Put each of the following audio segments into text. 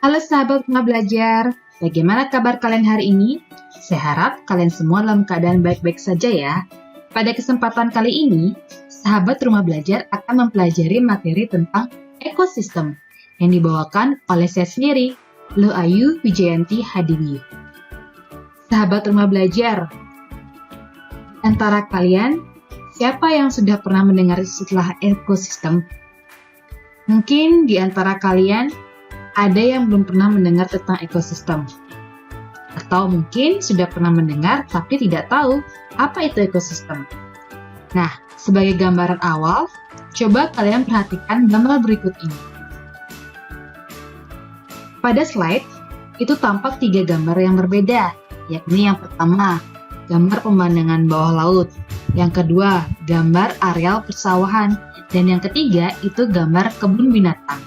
Halo sahabat Rumah Belajar, bagaimana kabar kalian hari ini? Saya harap kalian semua dalam keadaan baik-baik saja ya. Pada kesempatan kali ini, sahabat Rumah Belajar akan mempelajari materi tentang ekosistem yang dibawakan oleh saya sendiri, Lu Ayu Wijayanti Hadiwi. Sahabat Rumah Belajar, antara kalian, siapa yang sudah pernah mendengar istilah ekosistem? Mungkin di antara kalian ada yang belum pernah mendengar tentang ekosistem. Atau mungkin sudah pernah mendengar tapi tidak tahu apa itu ekosistem. Nah, sebagai gambaran awal, coba kalian perhatikan gambar berikut ini. Pada slide, itu tampak 3 gambar yang berbeda, yakni yang pertama, gambar pemandangan bawah laut. Yang kedua, gambar areal persawahan. Dan yang ketiga, itu gambar kebun binatang.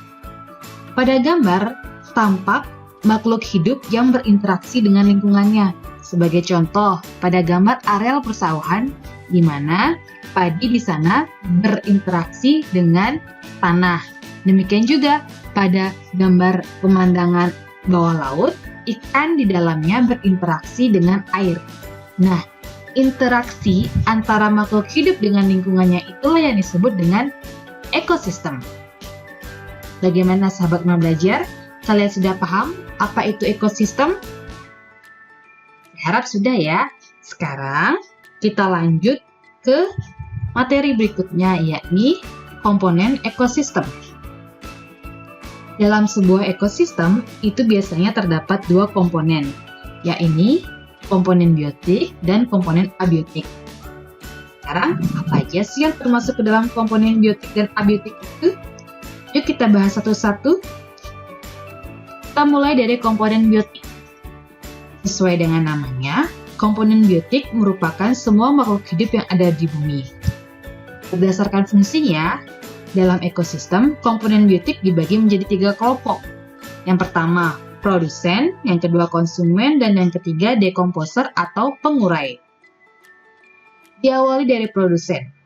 Pada gambar, tampak makhluk hidup yang berinteraksi dengan lingkungannya. Sebagai contoh, pada gambar areal persawahan, di mana padi di sana berinteraksi dengan tanah. Demikian juga pada gambar pemandangan bawah laut, ikan di dalamnya berinteraksi dengan air. Nah, interaksi antara makhluk hidup dengan lingkungannya itulah yang disebut dengan ekosistem. Bagaimana sahabat Rumah Belajar? Kalian sudah paham apa itu ekosistem? Saya harap sudah ya. Sekarang kita lanjut ke materi berikutnya, yakni komponen ekosistem. Dalam sebuah ekosistem, itu biasanya terdapat 2 komponen, yakni komponen biotik dan komponen abiotik. Sekarang, apa aja sih yang termasuk ke dalam komponen biotik dan abiotik itu? Yuk kita bahas satu-satu. Kita mulai dari komponen biotik. Sesuai dengan namanya, komponen biotik merupakan semua makhluk hidup yang ada di bumi. Berdasarkan fungsinya, dalam ekosistem, komponen biotik dibagi menjadi 3 kelompok. Yang pertama, produsen, yang kedua konsumen, dan yang ketiga dekomposer atau pengurai. Diawali dari produsen.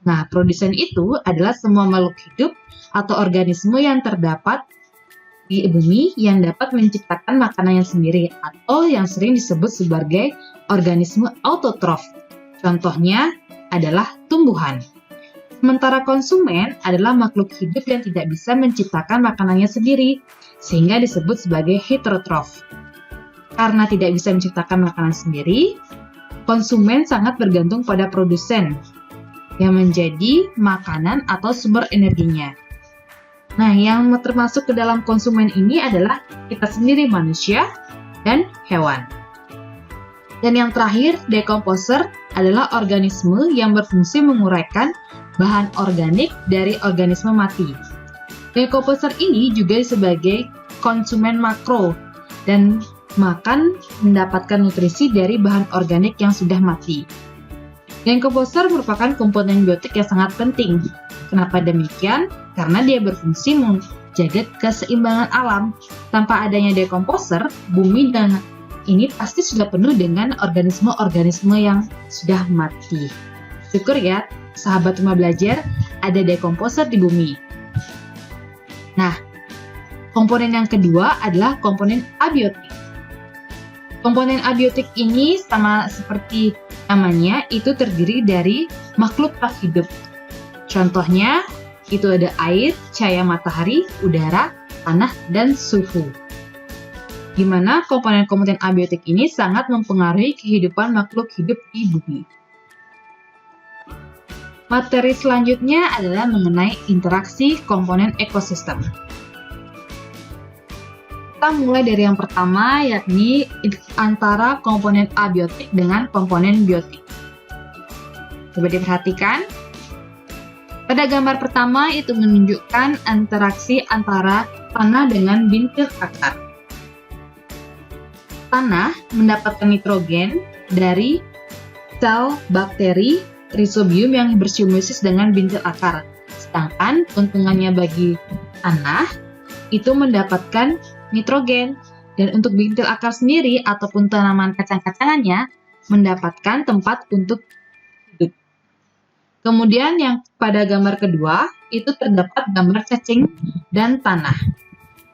Nah, produsen itu adalah semua makhluk hidup atau organisme yang terdapat di bumi yang dapat menciptakan makanannya sendiri atau yang sering disebut sebagai organisme autotrof. Contohnya adalah tumbuhan. Sementara konsumen adalah makhluk hidup yang tidak bisa menciptakan makanannya sendiri, sehingga disebut sebagai heterotrof. Karena tidak bisa menciptakan makanan sendiri, konsumen sangat bergantung pada produsen, yang menjadi makanan atau sumber energinya. Nah, yang termasuk ke dalam konsumen ini adalah kita sendiri manusia dan hewan. Dan yang terakhir, dekomposer adalah organisme yang berfungsi menguraikan bahan organik dari organisme mati. Dekomposer ini juga sebagai konsumen makro dan makan mendapatkan nutrisi dari bahan organik yang sudah mati. Dekomposer merupakan komponen biotik yang sangat penting. Kenapa demikian? Karena dia berfungsi menjaga keseimbangan alam. Tanpa adanya dekomposer, bumi dan ini pasti sudah penuh dengan organisme-organisme yang sudah mati. Syukur ya, sahabat Rumah Belajar, ada dekomposer di bumi. Nah, komponen yang kedua adalah komponen abiotik. Komponen abiotik ini sama seperti namanya, itu terdiri dari makhluk tak hidup. Contohnya, itu ada air, cahaya matahari, udara, tanah, dan suhu. Di mana komponen-komponen abiotik ini sangat mempengaruhi kehidupan makhluk hidup di bumi. Materi selanjutnya adalah mengenai interaksi komponen ekosistem. Kita mulai dari yang pertama, yakni antara komponen abiotik dengan komponen biotik. Coba diperhatikan. Pada gambar pertama itu menunjukkan interaksi antara tanah dengan bintil akar. Tanah mendapatkan nitrogen dari sel bakteri Rhizobium yang bersimbiosis dengan bintil akar. Sedangkan keuntungannya bagi tanah itu mendapatkan nitrogen, dan untuk bintil akar sendiri ataupun tanaman kacang-kacangannya mendapatkan tempat untuk hidup. Kemudian yang pada gambar kedua itu terdapat gambar cacing dan tanah.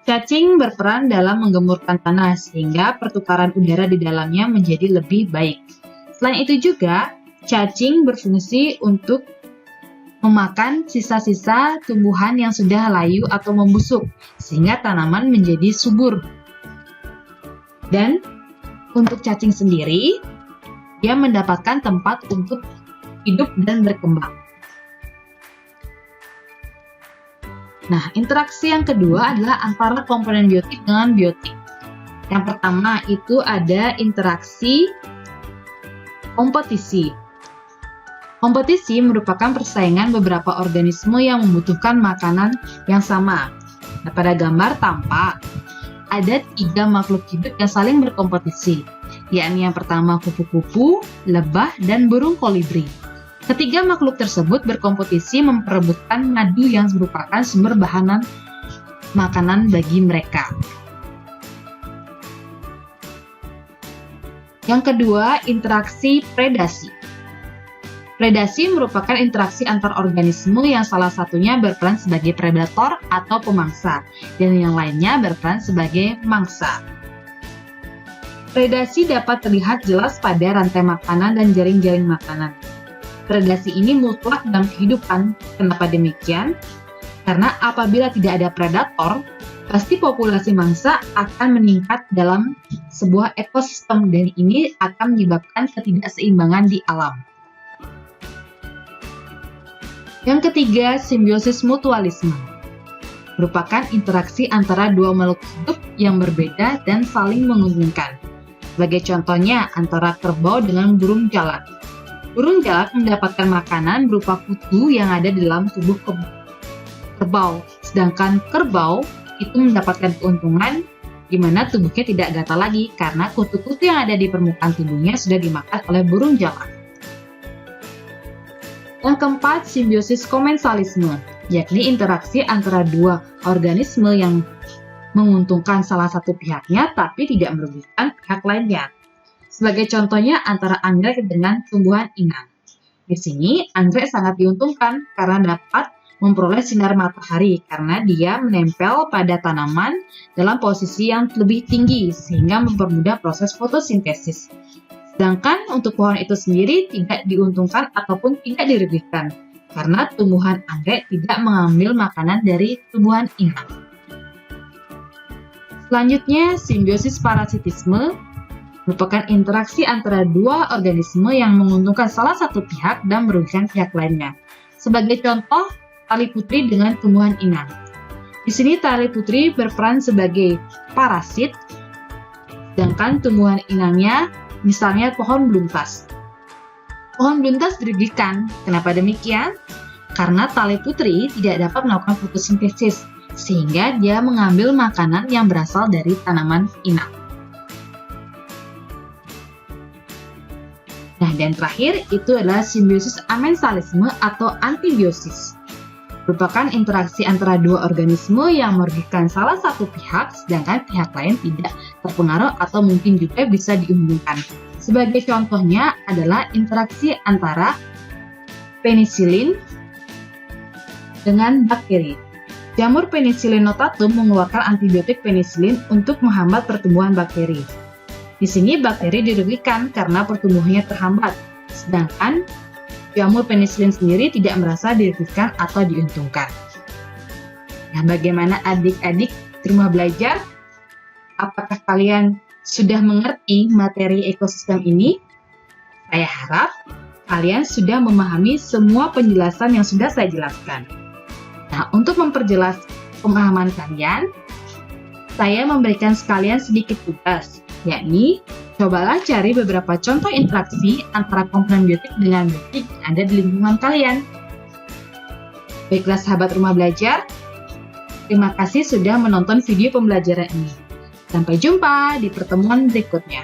Cacing berperan dalam menggemurkan tanah sehingga pertukaran udara di dalamnya menjadi lebih baik. Selain itu juga, cacing berfungsi untuk memakan sisa-sisa tumbuhan yang sudah layu atau membusuk, sehingga tanaman menjadi subur. Dan untuk cacing sendiri, dia mendapatkan tempat untuk hidup dan berkembang. Nah, interaksi yang kedua adalah antara komponen biotik dengan biotik. Yang pertama itu ada interaksi kompetisi. Kompetisi merupakan persaingan beberapa organisme yang membutuhkan makanan yang sama. Nah, pada gambar tampak ada 3 makhluk hidup yang saling berkompetisi, yakni yang pertama kupu-kupu, lebah, dan burung kolibri. Ketiga makhluk tersebut berkompetisi memperebutkan madu yang merupakan sumber bahan makanan bagi mereka. Yang kedua, interaksi predasi. Predasi merupakan interaksi antar organisme yang salah satunya berperan sebagai predator atau pemangsa, dan yang lainnya berperan sebagai mangsa. Predasi dapat terlihat jelas pada rantai makanan dan jaring-jaring makanan. Predasi ini mutlak dalam kehidupan. Kenapa demikian? Karena apabila tidak ada predator, pasti populasi mangsa akan meningkat dalam sebuah ekosistem dan ini akan menyebabkan ketidakseimbangan di alam. Yang ketiga, simbiosis mutualisme. Merupakan interaksi antara dua makhluk hidup yang berbeda dan saling menguntungkan. Sebagai contohnya, antara kerbau dengan burung jalak. Burung jalak mendapatkan makanan berupa kutu yang ada di dalam tubuh kerbau, sedangkan kerbau itu mendapatkan keuntungan di mana tubuhnya tidak gatal lagi karena kutu-kutu yang ada di permukaan tubuhnya sudah dimakan oleh burung jalak. Yang keempat, simbiosis komensalisme, yakni interaksi antara dua organisme yang menguntungkan salah satu pihaknya tapi tidak merugikan pihak lainnya. Sebagai contohnya antara anggrek dengan tumbuhan inang. Di sini, anggrek sangat diuntungkan karena dapat memperoleh sinar matahari karena dia menempel pada tanaman dalam posisi yang lebih tinggi sehingga mempermudah proses fotosintesis. Sedangkan untuk pohon itu sendiri tidak diuntungkan ataupun tidak dirugikan karena tumbuhan anggrek tidak mengambil makanan dari tumbuhan inang. Selanjutnya, simbiosis parasitisme merupakan interaksi antara dua organisme yang menguntungkan salah satu pihak dan merugikan pihak lainnya. Sebagai contoh, tali putri dengan tumbuhan inang. Di sini tali putri berperan sebagai parasit, sedangkan tumbuhan inangnya misalnya pohon beluntas. Pohon beluntas dirugikan. Kenapa demikian? Karena tali putri tidak dapat melakukan fotosintesis, sehingga dia mengambil makanan yang berasal dari tanaman inang. Nah, dan terakhir itu adalah simbiosis amensalisme atau antibiosis. Merupakan interaksi antara dua organisme yang merugikan salah satu pihak, sedangkan pihak lain tidak terpengaruh atau mungkin juga bisa diuntungkan. Sebagai contohnya adalah interaksi antara penisilin dengan bakteri. Jamur Penicillium notatum mengeluarkan antibiotik penisilin untuk menghambat pertumbuhan bakteri. Di sini bakteri dirugikan karena pertumbuhannya terhambat, sedangkan jamur penisilin sendiri tidak merasa dirugikan atau diuntungkan. Nah, bagaimana adik-adik di rumah belajar? Apakah kalian sudah mengerti materi ekosistem ini? Saya harap kalian sudah memahami semua penjelasan yang sudah saya jelaskan. Nah, untuk memperjelas pemahaman kalian, saya memberikan sekalian sedikit tugas, yakni cobalah cari beberapa contoh interaksi antara komponen biotik dengan biotik yang ada di lingkungan kalian. Baiklah sahabat rumah belajar, terima kasih sudah menonton video pembelajaran ini. Sampai jumpa di pertemuan berikutnya.